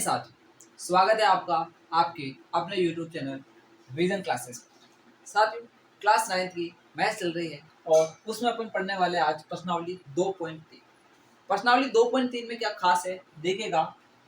साथियों, स्वागत है आपका आपके अपने YouTube चैनल विजन क्लासेस। साथियों, क्लास 9 की मैथ्स चल रही है और उसमें अपन पढ़ने वाले आज प्रश्नावली 2.3। प्रश्नावली 2.3 में क्या खास है देखिएगा।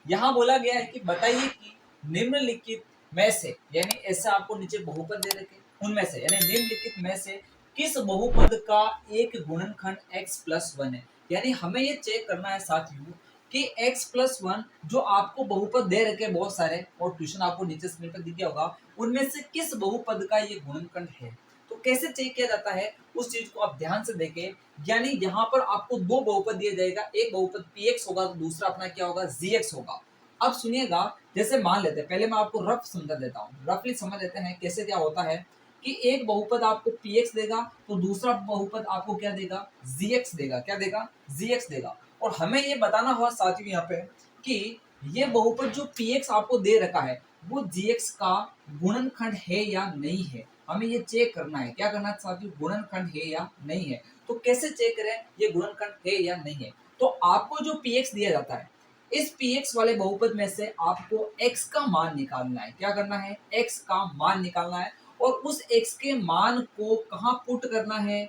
यहाँ बोला गया है कि बताइए कि निम्नलिखित में से, यानी ऐसे आपको नीचे बहुपद दे रखे, उनमें से यानी निम्नलिखित में से किस बहुपद का एक गुणनखंड x+1 है। यानी हमें ये चेक करना है साथियों कि x+1 जो आपको बहुपद दे रखे बहुत सारे और ट्यूशन आपको नीचे स्क्रीन पर दिख गया होगा, उनमें से किस बहुपद का ये गुणनखंड है। तो कैसे चेक किया जाता है उस चीज को आप ध्यान से देखें। यानी यहाँ पर आपको दो बहुपद दिया जाएगा, एक बहुपद px होगा तो दूसरा अपना क्या होगा gx होगा। अब सुनिएगा, जैसे मान लेते हैं, पहले मैं आपको रफ समझा देता हूँ, रफली समझ लेते हैं कैसे क्या होता है कि एक बहुपद आपको px देगा तो दूसरा बहुपद आपको क्या देगा, gx देगा। क्या देगा, gx देगा। और हमें ये बताना होगा साथियों यहाँ पे कि ये बहुपद जो px आपको दे रखा है वो gx का गुणनखंड है या नहीं है। हमें ये चेक करना है, क्या करना है साथियों, गुणनखंड है या नहीं है। तो कैसे चेक करें ये गुणनखंड है या नहीं है। तो आपको जो px दिया जाता है, इस px वाले बहुपद में से आपको x का मान निकालना है। क्या करना है, x का मान निकालना है और उस x के मान को कहाँ पुट करना है,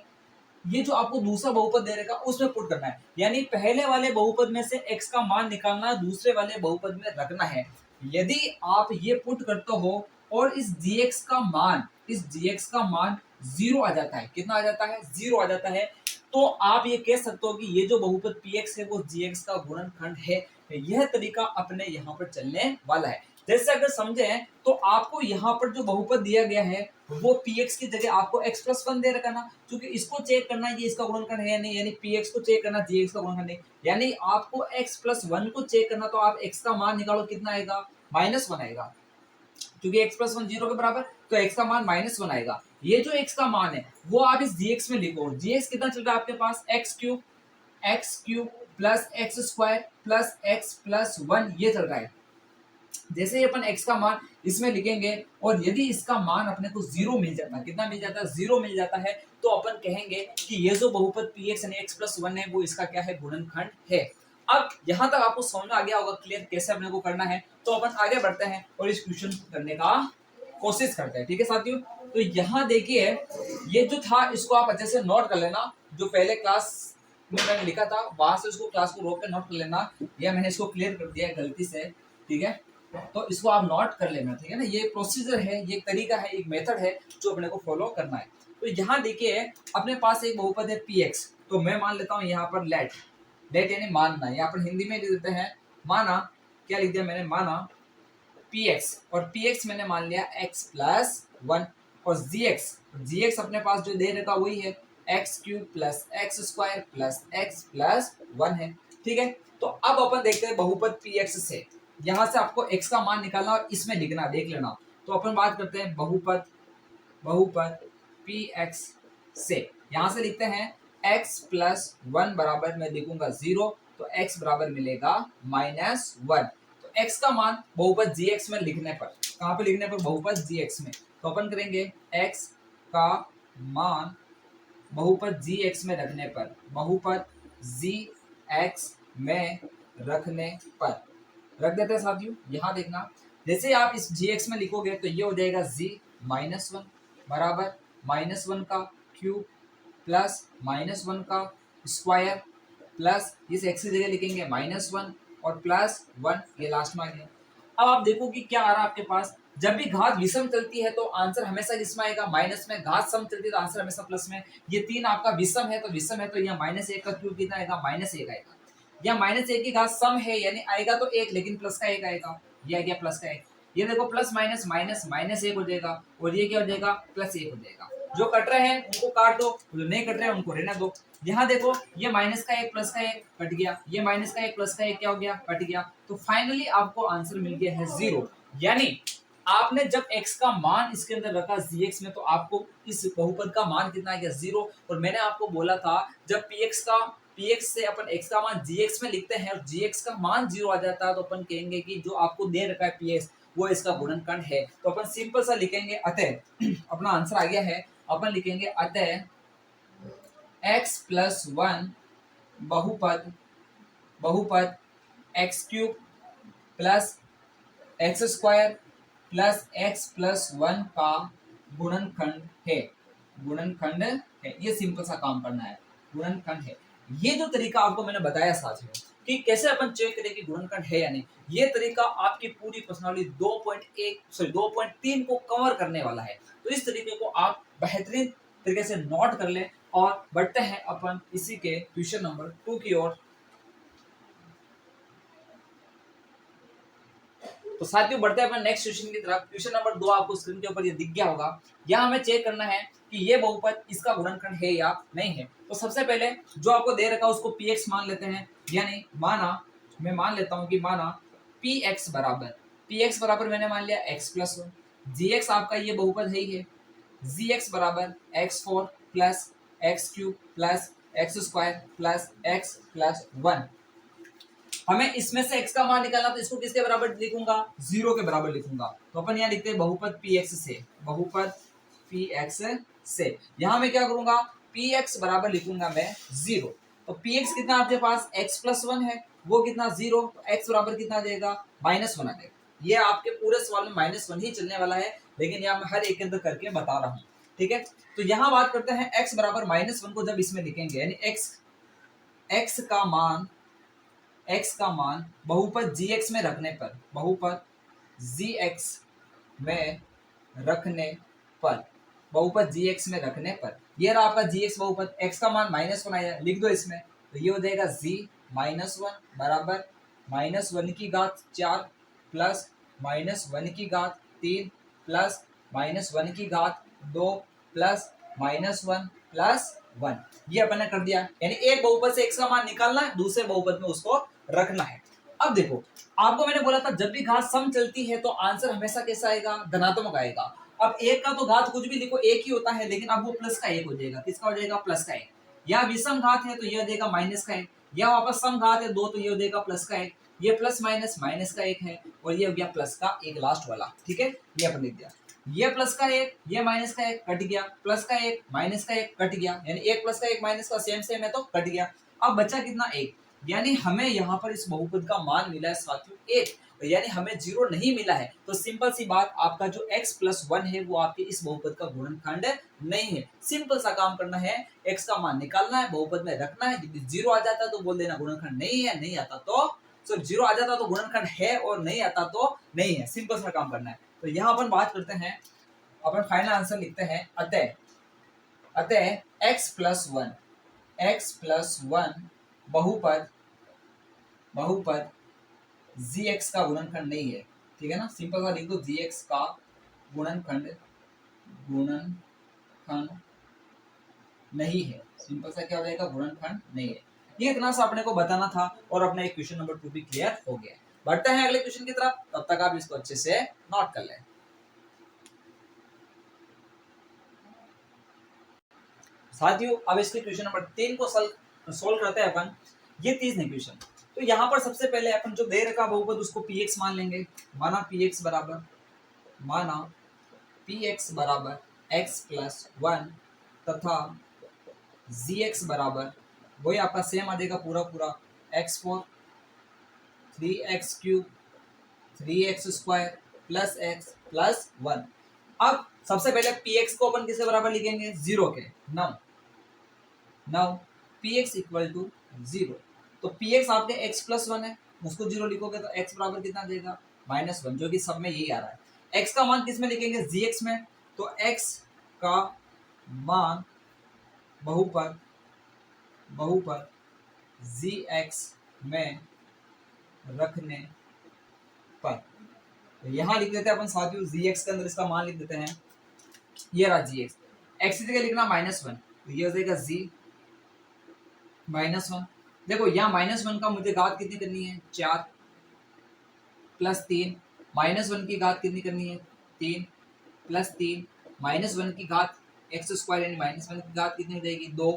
ये जो आपको दूसरा बहुपद दे रहेगा उसमें पुट करना है। यानी पहले वाले बहुपद में से x का मान निकालना है, दूसरे वाले बहुपद में रखना है। यदि आप ये पुट करते हो और इस gx का मान 0 आ जाता है, कितना आ जाता है, 0 आ जाता है, तो आप ये कह सकते हो कि ये जो बहुपद px है वो gx का गुणनखंड है। यह तरीका अपने यहाँ पर चलने वाला है। जैसे अगर समझे तो आपको यहाँ पर जो बहुपद दिया गया है वो px की जगह आपको x+1 दे रखा ना, क्योंकि इसको चेक करना ये इसका गुणनखंड है या नहीं, यानी px को चेक करना gx का गुणनखंड नहीं, यानी आपको x+1 को चेक करना, तो आप x का मान निकालो, कितना आएगा, -1 आएगा, क्योंकि x+1 0 के बराबर, तो x का मान -1 आएगा। ये जो x का मान है वो आप इस gx में लिखो। gx कितना चल रहा है आपके पास, x³ plus x² plus x+1 ये चल रहा है। जैसे ही अपन x का मान इसमें लिखेंगे और यदि इसका मान अपने को 0 मिल जाता है, कितना मिल जाता है, 0 मिल जाता है, तो अपन कहेंगे कि ये जो बहुपद px यानी x+1 है वो इसका क्या है, गुणनखंड है। अब यहाँ तक आपको समझ में आ गया होगा क्लियर कैसे अपने को करना है। तो अपन आगे बढ़ते हैं और इस क्वेश्चन करने का कोशिश करते हैं। ठीक है साथियों, तो यहाँ देखिए ये जो था इसको आप अच्छे से नोट कर लेना। जो पहले क्लास में मैंने लिखा था वहां से उसको क्लास को रोक कर नोट कर लेना, या मैंने इसको क्लियर कर दिया है गलती से। ठीक है, तो इसको आप नोट कर लेना। ठीक है ना, ये प्रोसीजर है, ये तरीका है, एक मेथड है जो अपने को फॉलो करना है। तो यहाँ देखिए अपने पास एक बहुपद है px, तो मैं मान लेता हूँ यहाँ पर लेट यानी मानना, यहाँ पर हिंदी में लिख देते हैं माना। क्या लिख दिया मैंने, माना px, और px मैंने मान लिया x+1 और gx अपने पास जो दे रखा वही है x³ plus x² plus x+1 है। ठीक है, तो अब अपन देखते हैं बहुपद px से, यहाँ से आपको x का मान निकालना और इसमें लिखना, देख लेना। तो अपन बात करते हैं बहुपद px से, यहाँ से लिखते हैं x+1 बराबर मैं लिखूंगा 0, तो x बराबर मिलेगा -1। तो x का मान बहुपद gx में लिखने पर, कहाँ पे लिखने पर, बहुपद gx में, तो अपन करेंगे x का मान बहुपद gx में रखने पर, बहुपद gx में रखने पर रख देते हैं साथियों। यहाँ देखना, जैसे आप इस gx में लिखोगे तो ये हो जाएगा g-1 बराबर -1 का क्यूब प्लस -1 का स्क्वायर प्लस इस x की जगह लिखेंगे -1 और +1, ये लास्ट में आ गया। अब आप देखो कि क्या आ रहा है आपके पास, जब भी घात विषम चलती है तो आंसर हमेशा किसमें आएगा, माइनस में, घात सम चलती है तो आंसर हमेशा प्लस में। ये 3 आपका विषम है, तो विषम है तो यहाँ -1 का क्यूब कितना आएगा, -1 आएगा। या -1 की घात सम है यानी आएगा तो 1, लेकिन प्लस का 1 आएगा, ये आ गया प्लस का 1। ये देखो प्लस माइनस माइनस -1 हो जाएगा और ये क्या हो जाएगा, +1 हो जाएगा। जो कट रहे हैं उनको काट दो, जो नहीं कट रहे हैं उनको रहने दो। यहाँ देखो ये माइनस का 1 प्लस का 1 कट गया, ये माइनस का 1 प्लस का 1 क्या हो गया, कट गया। तो फाइनली आपको आंसर मिल गया है 0। यानी आपने जब x का मान इसके अंदर रखा gx में, तो आपको इस बहुपद का मान कितना आ गया, 0। और मैंने आपको बोला था जब px से अपन x का मान gx में लिखते हैं और gx का मान 0 आ जाता है, तो अपन कहेंगे कि जो आपको दे रखा है px वो इसका गुणनखंड है। तो अपन सिंपल सा लिखेंगे, अतः अपना आंसर आ गया है, अपन लिखेंगे अतः x+1 बहुपद x³ plus x square plus x plus one का गुणनखंड है, गुणनखंड है। ये सिंपल सा काम करना है, गुणनखंड है। ये जो तरीका आपको मैंने बताया साथियों कि कैसे अपन चेक करें कि गुणनखंड है या नहीं, ये तरीका आपकी पूरी प्रश्नावली 2.3 को कवर करने वाला है। तो इस तरीके को आप बेहतरीन तरीके से नोट कर लें और बढ़ते हैं अपन इसी के क्वेश्चन नंबर 2 की ओर। तो साथियों बढ़ते हैं अपन नेक्स्ट क्वेश्चन की तरफ। क्वेश्चन नंबर 2 आपको स्क्रीन के ऊपर ये दिख गया होगा। यहाँ हमें चेक करना है कि ये बहुपद इसका गुणनखंड है या नहीं है। तो सबसे पहले जो आपको दे रखा है उसको px मान लेते हैं, यानी माना, मैं मान लेता हूँ कि माना px बराबर मैंने मान लिया x प्लस वन, gx आपका ये बहुपद है ही है, gx बराबर x4 plus x cube plus x square plus x plus one. हमें इसमें से x का मान निकालना, तो इसको किसके बराबर लिखूंगा, 0 के बराबर लिखूंगा। तो अपन यहाँ लिखते हैं बहुपद px से, बहुपद px से यहाँ मैं क्या करूंगा, px बराबर लिखूंगा मैं 0। तो px कितना आपके पास x प्लस वन है, वो कितना 0, तो x बराबर कितना देगा, -1 आ जाएगा। ये आपके पूरे सवाल में -1 ही चलने वाला है, लेकिन यहाँ मैं हर एक के अंदर करके बता रहा हूँ, ठीक है। तो यहाँ बात करते हैं x बराबर -1 को जब इसमें लिखेंगे, यानी x का मान बहुपद gx में रखने पर, बहुपद gx में रखने पर, बहुपद gx में रखने पर, ये रहा आपका gx बहुपद, x का मान -1 आया, लिख दो इसमें। तो ये हो जाएगा g -1 बराबर -1 की घात 4 प्लस -1 की घात 3 प्लस -1 की घात 2 प्लस -1 प्लस 1। ये अपन ने कर दिया, यानी एक बहुपद से x का मान निकालना है, दूसरे बहुपद में उसको रखना है। अब देखो, आपको मैंने बोला था जब भी घात सम चलती है तो आंसर हमेशा कैसा आएगा, धनात्मक आएगा। अब एक का तो घात कुछ भी लिखो एक ही होता है, लेकिन अब वो प्लस का एक हो जाएगा। किसका हो जाएगा, प्लस का एक। या विषम घात है तो यह देगा माइनस का एक, या वापस सम घात है 2 तो यह देगा प्लस का एक। ये प्लस माइनस माइनस का एक है, और ये हो गया प्लस का एक लास्ट वाला, ठीक है। ये अपन लिख दिया, ये प्लस का एक, ये माइनस का एक कट गया, प्लस का एक माइनस का एक कट गया, यानी एक प्लस का एक माइनस का सेम है तो कट गया। अब बचा कितना, एक। यानी हमें यहाँ पर इस बहुपद का मान मिला है साथियों 1, यानी हमें 0 नहीं मिला है। तो सिंपल सी बात, आपका जो x प्लस 1 है वो आपके इस बहुपद का गुणनखंड नहीं है। सिंपल सा काम करना है, x का मान निकालना है, बहुपद में रखना है। यदि 0 आ जाता तो बोल देना गुणनखंड नहीं है, नहीं आता तो 0 आ जाता तो गुणनखंड है, और नहीं आता तो नहीं है। सिंपल सा काम करना है। तो यहाँ अपन बात करते हैं, अपन फाइनल आंसर लिखते हैं, अतः x प्लस 1 बहुपद gx का गुणनखंड नहीं है, ठीक है ना। सिंपल सा लिख दो, gx का गुणनखंड नहीं है। सिंपल सा क्या हो जाएगा, गुणनखंड नहीं है। ये इतना सा अपने को बताना था, और अपना एक क्वेश्चन नंबर 2 भी क्लियर हो गया। बढ़ते हैं अगले क्वेश्चन की तरफ, तब तक आप इसको अच्छे से नोट कर लें। साथियों अब इसके क्वेश्चन नंबर 3 को सोल्व करते हैं अपन। ये 30 नहीं क्वेश्चन। तो यहाँ पर सबसे पहले अपन जो दे रखा बहुपद उसको px मान लेंगे। माना px बराबर x प्लस 1 तथा gx बराबर वही आपका सेम आ जाएगा पूरा x4 3x cube 3x square plus x plus 1। अब सबसे पहले px को अपन किसके बराबर लिखेंगे, 0 के। Now px equal to 0। तो px आपके x प्लस 1 है, उसको 0 लिखोगे तो x बराबर कितना देगा, -1, जो कि सब में यही आ रहा है। x का मान किस में लिखेंगे, gx में। तो x का मान बहुपद gx में रखने पर, तो यहाँ लिख देते हैं अपन साथियों, gx के अंदर इसका मान लिख देते हैं। ये रहा gx, x की जगह लिखना -1, तो ये हो जाएगा g -1। देखो यहाँ -1 का मुझे घात कितनी करनी है, 4 प्लस 3, -1 की घात कितनी करनी है, 3 प्लस 3 -1 की घात x स्क्वायर, यानी -1 की घात कितनी हो जाएगी, 2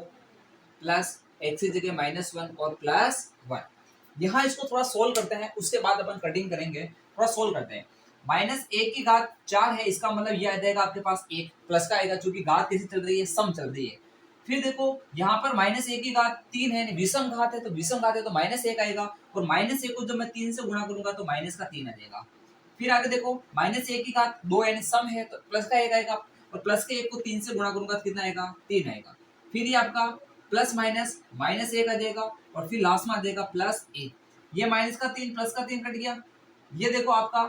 प्लस x की जगह -1 और प्लस 1। यहाँ इसको थोड़ा सोल्व करते हैं, उसके बाद अपन कटिंग करेंगे। थोड़ा सोल्व करते हैं। -1 की घात 4 है, इसका मतलब ये आ जाएगा आपके पास 1 प्लस का आएगा, क्योंकि घात कैसी चल रही है, सम चल रही है। फिर देखो यहाँ पर -1 की घात 3 है, विषम घात है, तो विषम घात है तो -1 आएगा, और -1 को जब मैं 3 से गुणा करूंगा तो -3 आ जाएगा। फिर आगे देखो माइनस एक की घात 2 यानी सम है तो प्लस का 1 आएगा, और प्लस के 1 को 3 से गुणा करूंगा तो कितना आएगा 3 आएगा। फिर ये आपका प्लस माइनस माइनस 1 आ जाएगा, और फिर लास्ट में आ जाएगा प्लस 1। ये माइनस का 3 प्लस का 3 कट गया, ये देखो आपका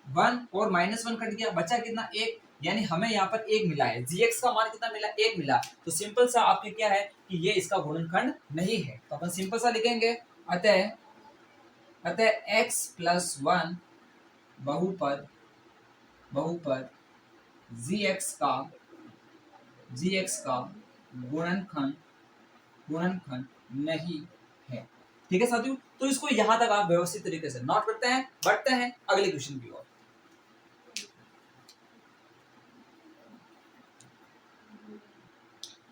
1 और माइनस 1 कट गया, बचा कितना 1, यानी हमें यहाँ पर 1 मिला है। gx का मान कितना मिला 1 मिला। तो सिंपल सा आपके क्या है कि ये इसका गुणनखंड नहीं है, तो अपन सिंपल सा लिखेंगे अतः x प्लस 1 बहुपद gx का गुणनखंड नहीं है। ठीक है साथियों, तो इसको यहां तक आप व्यवस्थित तरीके से नोट करते हैं, बढ़ते हैं अगले क्वेश्चन की ओर।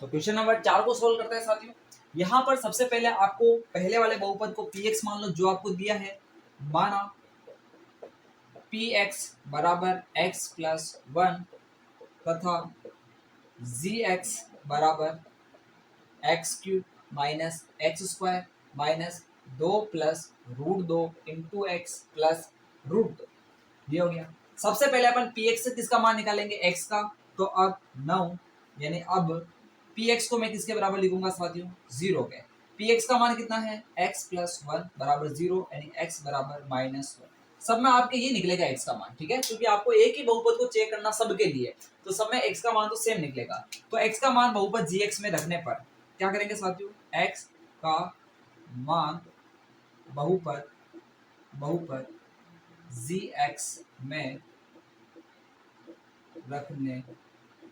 तो क्वेश्चन नंबर 4 को सोल्व करते हैं साथियों। यहां पर सबसे पहले आपको पहले वाले बहुपद को px मान लो जो आपको दिया है, माना px बराबर x प्लस 1 तथा gx बराबर x cube minus x square minus 2 plus root 2 into x plus root 2, ये हो गया। सबसे पहले अपन px से किसका मान निकालेंगे x का, तो अब 9 यानी अब px को मैं किसके बराबर लिखूंगा साथियों 0 के। px का मान कितना है x प्लस 1 बराबर 0 यानी x बराबर माइनस 1। सब में आपके ये निकलेगा x का मान, ठीक है, क्योंकि आपको एक ही बहुपद को चेक करना सबके लिए, तो सब में x का मान तो सेम निकलेगा। तो x का मान बहुपद gx में रखने पर क्या करेंगे साथियों, x का मान बहुपद gx में रखने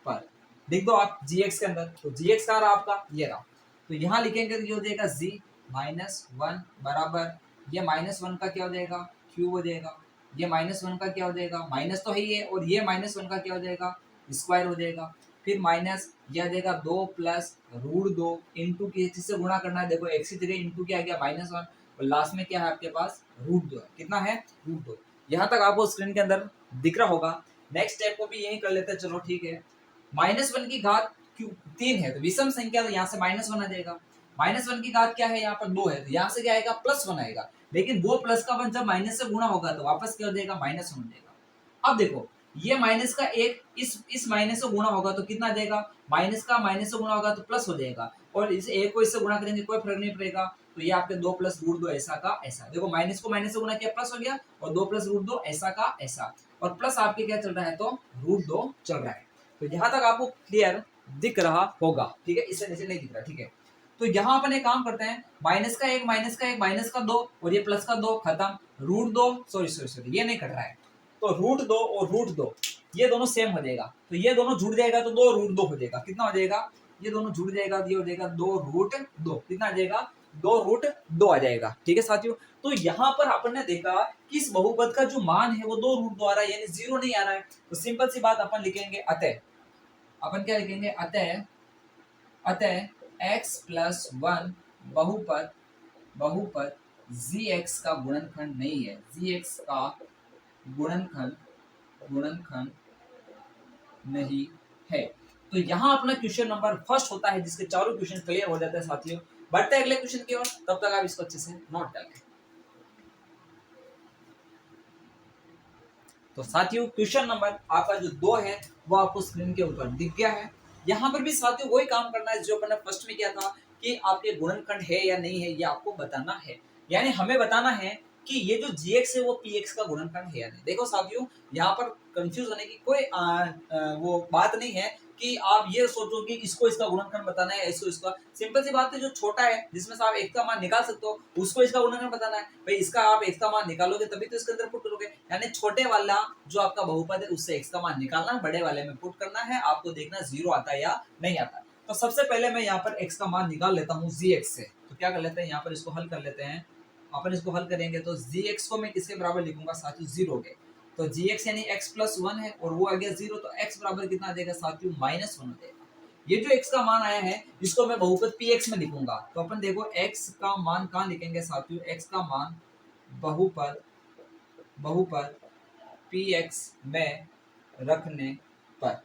पर देख दो आप gx के अंदर, तो gx का रहा आपका ये रहा, तो यहां लिखेंगे तो ये हो जाएगा g माइनस 1 बराबर ये माइनस 1 का क्या हो जाएगा क्यूब हो जाएगा, ये माइनस 1 का क्या हो जाएगा माइनस तो है ही है, और ये माइनस 1 का क्या हो जाएगा स्क्वायर हो जाएगा। फिर माइनस ये आ जाएगा 2 प्लस रूट 2 इंटू की जिससे गुणा करना है, देखो x की जगह इंटू क्या आ गया माइनस 1, और लास्ट में क्या है आपके पास रूट 2 है, कितना है रूट 2। यहाँ तक आपको स्क्रीन के अंदर दिख रहा होगा। नेक्स्ट स्टेप को भी यही कर लेते हैं, चलो ठीक है। माइनस 1 की घात क्यों 3 है तो विषम संख्या, तो यहाँ से माइनस 1 आ जाएगा। माइनस 1 की घात क्या है यहाँ पर 2 है, तो यहाँ से क्या आएगा प्लस 1 आएगा, लेकिन वो प्लस का 1 जब माइनस से गुणा होगा तो वापस क्या हो जाएगा माइनस 1 हो जाएगा। अब देखो ये माइनस का एक इस माइनस से गुणा होगा तो कितना आ जाएगा, माइनस का माइनस से गुणा होगा तो प्लस हो जाएगा, और इस एक को इससे गुणा करेंगे कोई फर्क नहीं पड़ेगा, तो ये आपके 2 प्लस रूट 2 ऐसा का ऐसा, देखो माइनस को माइनस से गुणा किया प्लस हो गया, और 2 प्लस रूट 2 ऐसा का ऐसा, और प्लस आपके क्या चल रहा है तो रूट 2 चल रहा है। तो यहाँ तक आपको क्लियर दिख रहा होगा, ठीक है, इससे नीचे नहीं दिख रहा, ठीक है। तो यहाँ अपन एक काम करते हैं, माइनस का एक माइनस का एक माइनस का 2 और ये प्लस का 2 खत्म, रूट 2 सॉरी ये नहीं कट रहा है, तो रूट 2 और रूट 2 ये दोनों सेम हो जाएगा, तो ये दोनों जुड़ जाएगा तो 2 रूट 2 हो जाएगा, कितना हो जाएगा ये दोनों जुड़ जाएगा तो ये हो जाएगा 2 रूट 2, कितना आ जाएगा 2 रूट 2 आ जाएगा। ठीक है साथियों, तो यहाँ पर अपन ने देखा कि इस बहुपद का जो मान है वो 2 रूट 2 आ रहा है, यानी 0 नहीं आ रहा है, तो सिंपल सी बात अपन लिखेंगे अतः, अपन क्या लिखेंगे अतः x प्लस 1 बहुपद gx का गुणनखंड नहीं है, gx का गुणनखंड नहीं है। तो यहाँ अपना क्वेश्चन नंबर फर्स्ट होता है, जिसके चारों क्वेश्चन क्लियर हो जाते हैं साथियों। बढ़ते हैं अगले क्वेश्चन की ओर, तब तक आप इसको अच्छे से नोट कर लें। तो साथियों क्वेश्चन नंबर आपका जो 2 है वो आपको स्क्रीन के ऊपर दिख गया है। यहाँ पर भी साथियों वही काम करना है जो अपन ने फर्स्ट में किया था कि आपके गुणनखंड है या नहीं है ये आपको बताना है, यानी हमें बताना है कि ये जो gx है वो px का गुणनखंड है या नहीं। देखो साथियों यहाँ पर कंफ्यूज होने की कोई वो बात नहीं है कि आप ये सोचो कि इसको इसका गुणनखंड बताना है, इसको इसका, सिंपल सी बात है जो छोटा है जिसमें से आप x का मान निकाल सकते हो उसको इसका गुणनखंड बताना है। भाई इसका आप x का मान निकालोगे तभी तो इसके अंदर पुट करोगे, यानी छोटे वाला जो आपका बहुपद है उससे x का मान निकालना, बड़े वाले में पुट करना है, आपको देखना 0 आता है या नहीं आता। तो सबसे पहले मैं यहाँ पर x का मान निकाल लेता हूँ gx से, तो क्या कर लेते हैं यहाँ पर इसको हल कर लेते हैं। अपन इसको हल करेंगे तो gx को मैं किसके बराबर लिखूंगा साथियों 0 के, तो gx यानी x प्लस 1 है और वो आ गया 0, तो x बराबर कितना आ जाएगा साथियों माइनस 1 हो जाएगा। ये जो x का मान आया है इसको मैं बहुपद px में लिखूंगा, तो अपन देखो x का मान कहाँ लिखेंगे साथियों, x का मान बहुपद px में रखने पर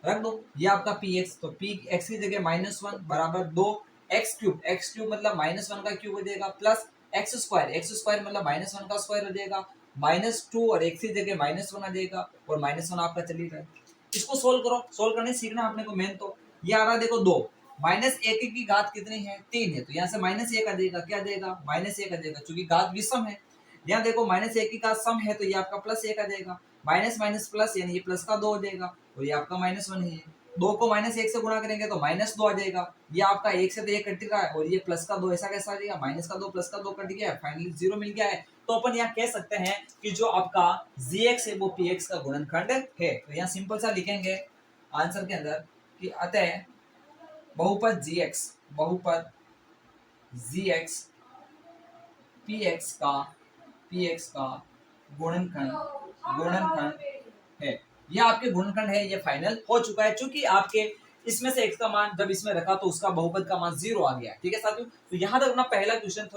रख दो, ये आपका px, तो px की जगह -1 बराबर 2 x क्यूब मतलब -1 का क्यूब हो जाएगा, प्लस x स्क्वायर मतलब -1 का स्क्वायर हो जाएगा, -2 और x की जगह -1 आ जाएगा और -1 आपका चली रहा है। इसको सोल्व करो, सोल्व करने सीखना आपने को मेन तो ये आ रहा है देखो 2 -1 की घात कितनी है 3 है, तो यहाँ से -1 आ जाएगा, क्या देगा -1 आ जाएगा, क्योंकि घात विषम है। यहाँ देखो -1 की घात सम है तो ये आपका +1 आ जाएगा, माइनस माइनस प्लस यानी ये प्लस का 2 हो जाएगा और ये आपका -1 है। 2 को -1 से गुणा करेंगे तो -2 आ जाएगा, ये आपका 1 से तो 1 कट रहा है और ये प्लस का 2 ऐसा कैसा आ जाएगा, माइनस का 2 प्लस का 2 कट गया, फाइनली 0 मिल गया है। तो अपन यहाँ कह सकते हैं कि जो आपका gx है वो px का गुणनखंड है। तो यहाँ सिंपल सा लिखेंगे आंसर के अंदर कि अतः बहुपद gx px का गुणनखंड है। ये आपके गुणनखंड है, ये फाइनल हो चुका है। चूंकि आपके इसमें से x का मान जब इसमें रखा तो उसका बहुपद का मान 0 आ गया, ठीक है साथियों। तो यहाँ तक अपना पहला क्वेश्चन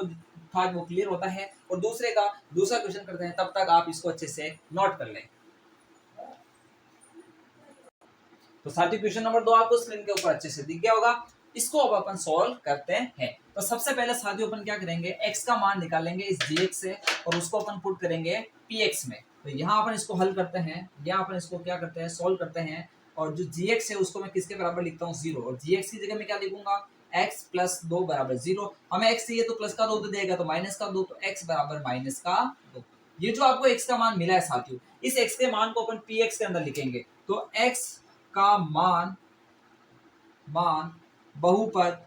था वो क्लियर होता है और दूसरा क्वेश्चन करते हैं, तब तक आप इसको अच्छे से नोट कर लें। तो साथियों क्वेश्चन नंबर 2 आपको स्क्रीन के ऊपर अच्छे से दिख गया होगा, इसको अब अपन सॉल्व करते हैं। तो सबसे पहले साथियों अपन क्या करेंगे, x का मान निकालेंगे इस gx से और उसको अपन पुट करेंगे px में। तो यहाँ अपन इसको हल करते हैं, यहाँ अपन इसको क्या करते हैं, सॉल्व करते हैं और जो gx है उसको मैं किसके बराबर लिखता हूँ 0 और gx की जगह मैं क्या लिखूंगा x प्लस 2 बराबर 0। हमें x चाहिए तो प्लस का 2 तो देगा तो माइनस का 2, तो x बराबर माइनस का 2। ये जो आपको x का मान मिला है साथियों, इस x के मान को अपन px के अंदर लिखेंगे। तो x का मान बहुपद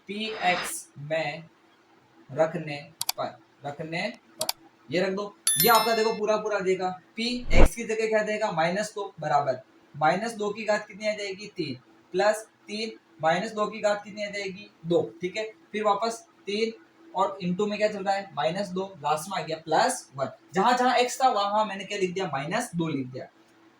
px में रखने पर ये रख दो, ये आपका देखो पूरा देगा। p x की जगह क्या देगा -2 बराबर -2 की घात कितनी आ जाएगी 3 प्लस 3 -2 की घात कितनी आ जाएगी 2, ठीक है। फिर वापस 3 और इनटू में क्या चल रहा है -2, लास्ट में आ गया +1। जहां जहां x था वहां मैंने क्या लिख दिया -2 लिख दिया।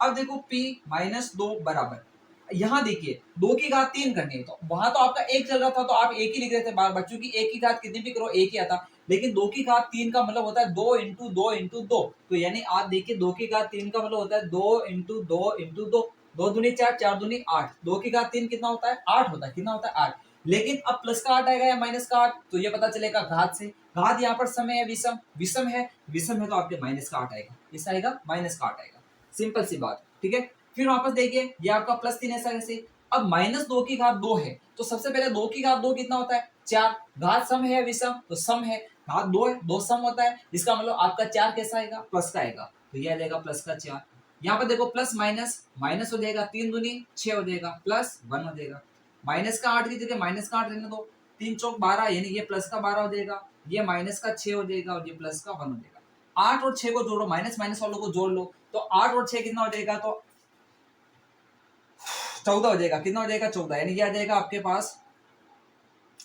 अब देखो p -2 बराबर, यहाँ देखिए 2 की घात 3 करनी है, तो वहां तो आपका 1 चल रहा था तो आप 1 ही लिख रहे थे बार बार, क्योंकि 1 की घात कितनी भी करो 1 ही आता। लेकिन 2 की घात 3 का मतलब होता है 2 इंटू 2 इंटू 2, तो यानी आप देखिए 2 की घात 3 का मतलब होता है 2 इंटू 2 इंटू 2, 2 दूनी 4, 4 दूनी 8, 2 की घात 3 कितना होता है 8 होता है, कितना होता है 8। लेकिन अब प्लस का 8 आएगा या माइनस का 8, तो ये पता चलेगा घात से। घात यहाँ पर समय है विषम है तो आपके माइनस का 8 आएगा, इस आएगा माइनस का 8 आएगा, सिंपल सी बात, ठीक है। फिर वापस देखिए ये आपका +3 ऐसा कैसे, अब -2 की घात 2 है तो सबसे पहले 2 की घात 2 कितना होता है 4, घात सम है या विषम, तो सम है, घात 2 है 2 सम होता है, इसका मतलब आपका 4 कैसा आएगा प्लस का आएगा, तो ये आ जाएगा प्लस का 4। यहाँ पर देखो प्लस माइनस हो जाएगा, 3 दूनी 6 हो जाएगा, +1 हो जाएगा। माइनस का 8 की जगह माइनस का 8 रहने दो, 3 चौक 12 यानी ये प्लस का 12 हो जाएगा, ये माइनस का 6 हो जाएगा और ये प्लस का 1 हो जाएगा। 8 और 6 को जोड़ो, माइनस माइनस वालों को जोड़ लो, तो 8 और 6 कितना हो जाएगा, तो 14 हो जाएगा, कितना हो जाएगा 14, यानी ये आ जाएगा आपके पास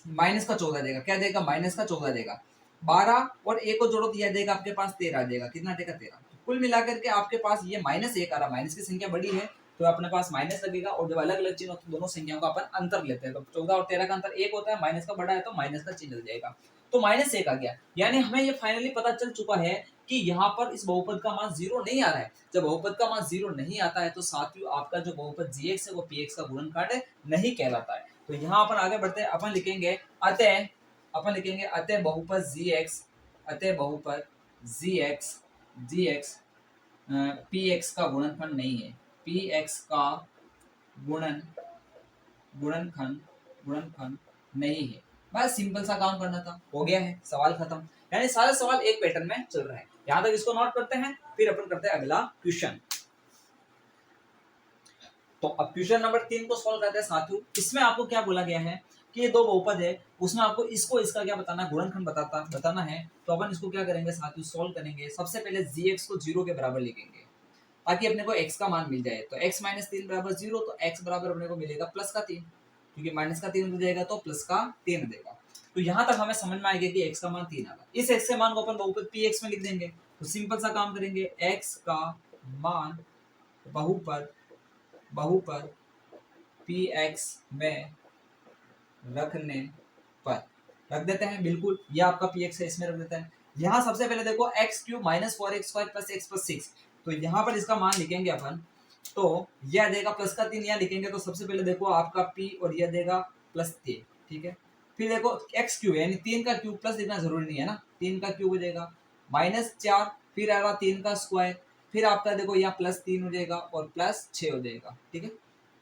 माइनस का 14 देगा, क्या देगा माइनस का 14 देगा। 12 और 1 को जोड़ो तो यह देगा आपके पास 13 आ जाएगा, कितना देगा 13। कुल मिलाकर के आपके पास ये -1 आ रहा, माइनस की संख्या बड़ी है तो अपने पास माइनस लगेगा, और जब अलग अलग चिन्ह होते हैं दोनों संख्याओं का अपन अंतर लेते हैं, तो 14 और 13 का अंतर 1 होता है, माइनस का बड़ा है तो माइनस का चिन्ह लग जाएगा, तो -1 आ गया। यानी हमें ये फाइनली पता चल चुका है कि यहाँ पर इस बहुपद का मान 0 नहीं आ रहा है। जब बहुपद का मान 0 नहीं आता है तो साथियों आपका जो बहुपद gx है वो px का गुणनखंड नहीं कहलाता है। तो यहाँ अपन आगे बढ़ते हैं, अपन लिखेंगे अतः बहुपद gx px का गुणनखंड नहीं है, px का गुणनखंड नहीं है। बस सिंपल सा काम करना था, हो गया है, सवाल खत्म। यानी सारे सवाल एक पैटर्न में चल रहा है, यहां तक इसको नोट करते हैं, फिर अपन करते हैं अगला क्वेश्चन। तो अब क्वेश्चन नंबर 3 को सॉल्व करते हैं साथियों। इसमें आपको क्या बोला गया है कि ये दो बहुपद है, उसमें आपको इसको इसका क्या बताना है, गुणनखंड बताना है। तो अपन इसको क्या करेंगे साथियों, सॉल्व करेंगे। सबसे पहले gx को 0 के बराबर लिखेंगे ताकि अपने को x का मान मिल जाए। तो x - 3 बराबर 0, तो x बराबर अपने को मिलेगा प्लस का 3, क्योंकि माइनस का 3 हो जाएगा तो प्लस का 3 देगा। तो यहाँ तक हमें समझ में आएगा कि x का मान 3 आ रहा। इस x के मान को अपन बहुपद px में लिख देंगे। तो सिंपल सा काम करेंगे, x का मान बहुपद px में रखने पर रख देते हैं, बिल्कुल ये आपका px है, इसमें रख देते हैं। यहाँ सबसे पहले देखो x³ - 4x² + x + 6, तो यहाँ पर इसका मान लिखेंगे अपन, तो यह आ जाएगा प्लस का 3, यहाँ लिखेंगे तो सबसे पहले देखो आपका p और यह देगा +3, ठीक है। फिर देखो x³ यानी 3 का क्यूब, प्लस लिखना जरूरी नहीं है ना, 3 का क्यूब हो जाएगा -4, फिर आएगा 3 का स्क्वायर, फिर आपका देखो यहाँ +3 हो जाएगा और +6 हो जाएगा। ठीक है,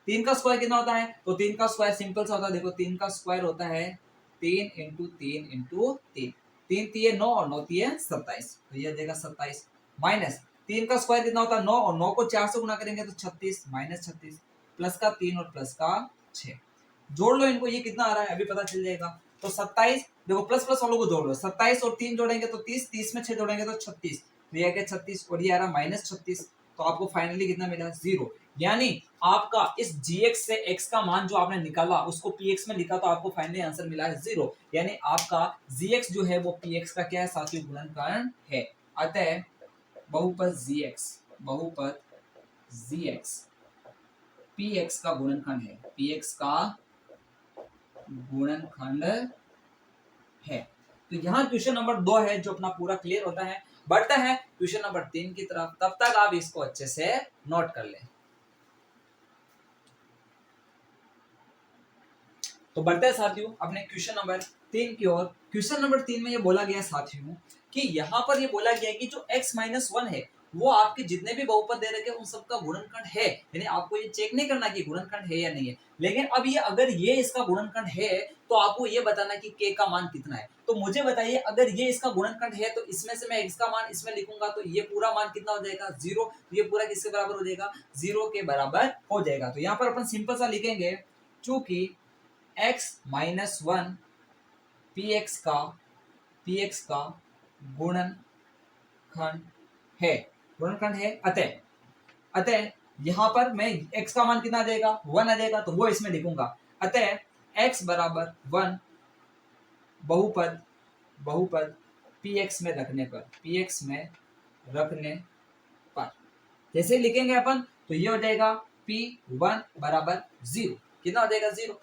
3 का स्क्वायर कितना होता है? तो 3 का स्क्वायर सिंपल सा होता है, देखो 3 का स्क्वायर होता है 3 इंटू 3 इंटू 3, 3 3 9 और 9 3 27, तो ये देगा 27, माइनस 3 का स्क्वायर कितना होता है 9, और 9 को 4 से गुणा करेंगे तो 36, -36, प्लस का 3 और प्लस का 6, जोड़ लो इनको, ये कितना आ रहा है अभी पता चल जाएगा। तो 27, देखो प्लस प्लस वालों को जोड़ लो, 27 और 3 जोड़ेंगे तो 30, 30 में 6 जोड़ेंगे तो 36, तो ये आ गया 36 और ये आ रहा -36, तो आपको फाइनली कितना मिला? 0। यानी आपका इस gx से x का मान जो आपने निकाला उसको px में लिखा तो आपको फाइनली आंसर मिला है 0। यानी आपका gx जो है वो px का क्या है? साथियों गुणनखंड है। अतः बहुपद gx px का गुणनखंड है, px का गुणनखंड है। तो यहाँ क्वेश्चन नंबर 2 है जो अपना पूरा क्लियर होता है। बढ़ता है क्वेश्चन नंबर 3 की तरफ, तब तक आप इसको अच्छे से नोट कर लें। तो बढ़ते हैं साथियों अपने क्वेश्चन नंबर 3 की ओर। क्वेश्चन नंबर 3 में ये बोला गया साथियों कि यहाँ पर ये बोला गया कि जो x-1 है वो आपके जितने भी बहुपद दे रखे उन सबका गुणनखंड है, यानी आपको ये चेक नहीं करना कि गुणनखंड है या नहीं है। लेकिन अब ये अगर ये इसका गुणनखंड है तो आपको ये बताना कि k का मान कितना है। तो मुझे बताइए अगर ये इसका गुणनखंड है तो इसमें से मैं x का मान इसमें लिखूंगा तो ये पूरा मान कितना हो जाएगा? 0। तो ये पूरा किसके बराबर हो जाएगा? 0 के बराबर हो जाएगा। तो यहाँ पर अपन सिंपल सा लिखेंगे, चूंकि x-1 px का गुणनखंड है। अतः यहां पर मैं x का मान कितना आ जाएगा? 1 आ जाएगा, तो वो इसमें लिखूंगा। अतः x बराबर 1 बहुपद px में रखने पर जैसे लिखेंगे अपन तो ये हो जाएगा p1 बराबर 0। कितना हो जाएगा? 0।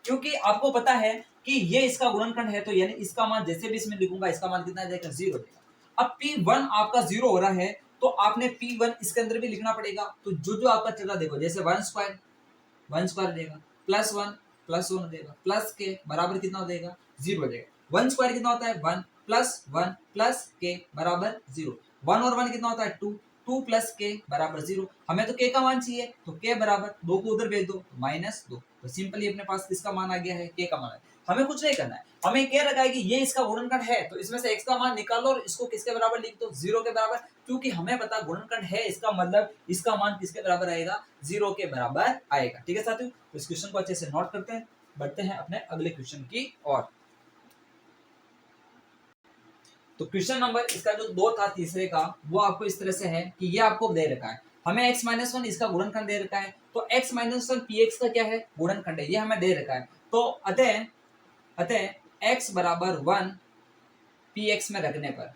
क्योंकि आपको पता है कि ये इसका गुणनखंड है, तो यानी इसका मान जैसे भी इसमें लिखूंगा इसका मान कितना आ जाएगा? 0 हो जाएगा। अब p1 आपका 0 हो रहा है तो आपने p1 इसके अंदर भी लिखना पड़ेगा। तो जो आपका चल रहा देखो, जैसे 1 स्क्वायर देगा, प्लस 1 हो जाएगा, प्लस के बराबर कितना हो जाएगा? 0 हो जाएगा। 1 स्क्वायर कितना होता है? 1 प्लस 1 प्लस के बराबर 0। 1 और 1 कितना होता है? 2, 2 प्लस के बराबर 0। हमें तो k का मान चाहिए, तो k बराबर 2 को उधर भेज दो, -2। तो सिंपली अपने पास किसका मान आ गया है? k का मान है। हमें कुछ नहीं करना है, हमें कह रखा है कि ये इसका गुणनखंड है तो इसमें से x का मान निकालो और इसको किसके बराबर लिख दो? 0 के बराबर। क्योंकि हमें पता गुणनखंड है, इसका मतलब इसका मान किसके बराबर आएगा? 0 के बराबर आएगा। ठीक है साथियों, तो इस क्वेश्चन को अच्छे से नोट करते हैं, बढ़ते हैं अपने अगले क्वेश्चन की ओर। तो क्वेश्चन नंबर इसका जो 2 था तीसरे का, वो आपको इस तरह से है कि ये आपको दे रखा है, हमें x-1 इसका गुणनखंड दे रखा है, तो x-1 px का क्या है? गुणनखंड है, ये हमें दे रखा है। तो अतः x बराबर 1 px में रखने पर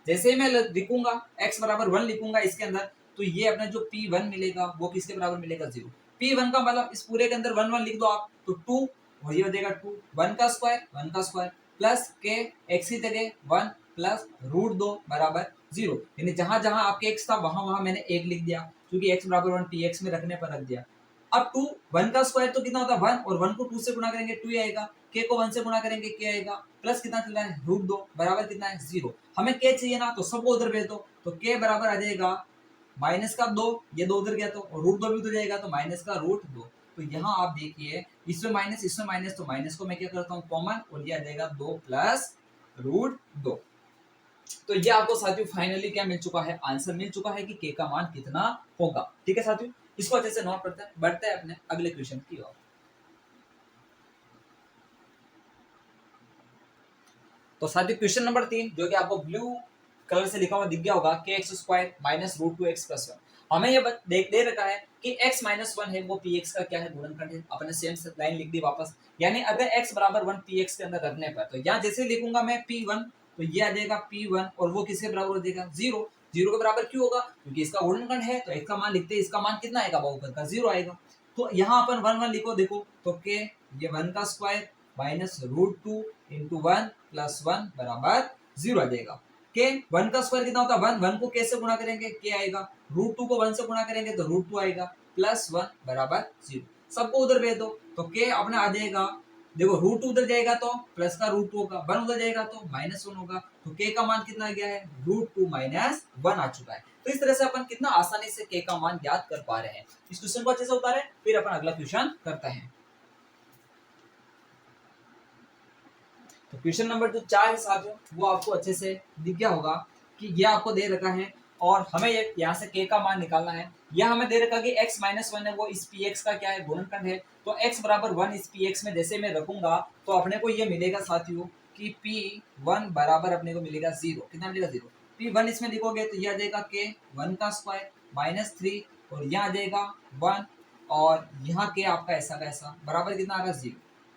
जैसे ही मैं लिखूंगा x बराबर 1 लिखूंगा इसके अंदर, तो ये अपना जो p1 मिलेगा वो किसके बराबर मिलेगा? 0। p1 का मतलब इस पूरे के अंदर 1 1 लिख दो आप, तो 2 वही हो जाएगा 2, 1 का स्क्वायर प्लस के x की जगह 1 प्लस √2 बराबर 0। यानी जहां जहां आपके x था वहां वहां मैंने 1 लिख दिया, क्योंकि x बराबर 1 px में रखने पर रख दिया। अब 2 1 का स्क्वायर तो कितना होता है? 1, और 1 को 2 से गुणा करेंगे 2 ही आएगा, k को 1 से गुणा करेंगे k आएगा, प्लस कितना चल रहा है? √2 बराबर कितना है? 0। हमें k चाहिए ना, तो सबको उधर भेज दो, तो k बराबर आ जाएगा -2, ये 2 उधर गया तो √2 भी उधर जाएगा, तो -√2। तो यहाँ आप देखिए इसमें माइनस, तो माइनस को मैं क्या करता हूँ? कॉमन, और ये आ जाएगा 2 प्लस √2। तो ये आपको साथियों फाइनली क्या मिल चुका है? आंसर मिल चुका है कि k का मान कितना होगा। ठीक है साथियों, इसको अच्छे से नोट करते हैं, बढ़ते हैं अपने अगले क्वेश्चन की ओर। तो साथियों क्वेश्चन नंबर 3 जो कि आपको ब्लू कलर से लिखा हुआ दिख गया होगा, kx² माइनस √2x + 1। हमें ये देख दे रखा है कि x-1 है वो px का क्या है? गुणनखंड है। अपने सेम लाइन लिख दी वापस, यानी अगर x बराबर 1 px के अंदर रखने पर, तो यहाँ जैसे लिखूंगा मैं p1, तो ये आ जाएगा p1, और वो किसके बराबर हो जाएगा? 0। 0 के बराबर क्यों होगा? क्योंकि इसका गुणनखंड है, तो x का मान लिखते हैं, इसका मान कितना आएगा? बहुपद का 0 आएगा। तो यहाँ अपन 1 1 लिखो, देखो तो k ये 1 का स्क्वायर माइनस √2 इंटू 1 प्लस 1 बराबर 0 आ जाएगा। के 1 का स्क्वायर कितना होता है? 1 को k से गुणा करेंगे k आएगा, √2 को 1 से गुणा करेंगे तो √2 आएगा, प्लस 1 बराबर 0। सबको उधर भेज दो, तो k अपना आ जाएगा देखो रूट टू उधर जाएगा तो प्लस का रूट टू होगा, वन उधर जाएगा तो माइनस वन होगा, तो के का मान कितना आ गया है, रूट टू माइनस वन आ चुका है। तो इस तरह से अपन कितना आसानी से के का मान ज्ञात कर पा रहे हैं। इस क्वेश्चन को अच्छे से उतारे, फिर अपन अगला क्वेश्चन करते हैं। तो क्वेश्चन नंबर जो 4 है साथियों, वो आपको अच्छे से दिख गया होगा कि ये आपको दे रखा है और हमें ये यहाँ से k का मान निकालना है। यह हमें दे रखा कि x माइनस वन है, वो इस px का क्या है, गुणनखंड है। तो x बराबर वन इस px में जैसे मैं रखूंगा तो अपने को ये मिलेगा साथियों कि p1 बराबर अपने को मिलेगा 0। कितना मिलेगा, 0। p1 इसमें लिखोगे तो यह आ जाएगा k वन का स्क्वायर माइनस 3 और यहाँ आ जाएगा 1 और यहाँ k आपका ऐसा का ऐसा बराबर कितना आ रहा है, 0।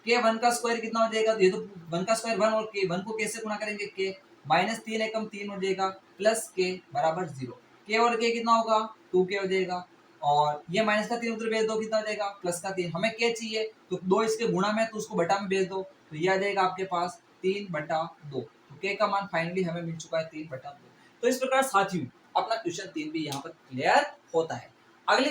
के वन का स्क्वायर कितना हो जाएगा, तो ये तो वन का स्क्वायर वन और के वन को कैसे गुणा करेंगे, के माइनस 3 एकम 3 हो जाएगा प्लस के बराबर 0। के और के कितना होगा, 2k हो जाएगा और ये माइनस का 3 उधर भेज दो, कितना हो जाएगा, प्लस का 3। हमें के चाहिए तो 2 इसके गुणा में, तो उसको बटा में भेज दो, तो ये आ जाएगा आपके पास 3/2। तो के का मान फाइनली हमें मिल चुका है 3/2। तो इस प्रकार साथियों अपना क्वेश्चन 3 भी यहाँ पर क्लियर होता है। अगले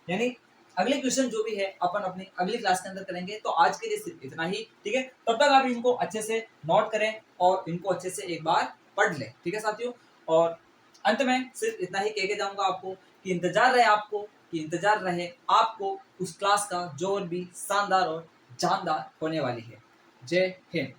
यानी अगले क्वेश्चन जो भी है अपन अपनी अगली क्लास के अंदर करेंगे। तो आज के लिए सिर्फ इतना ही, ठीक है। तब तक आप इनको अच्छे से नोट करें और इनको अच्छे से एक बार पढ़ लें, ठीक है साथियों। और अंत में सिर्फ इतना ही कह के जाऊंगा आपको कि इंतजार रहे आपको उस क्लास का जो और भी शानदार और जानदार होने वाली है। जय हिंद।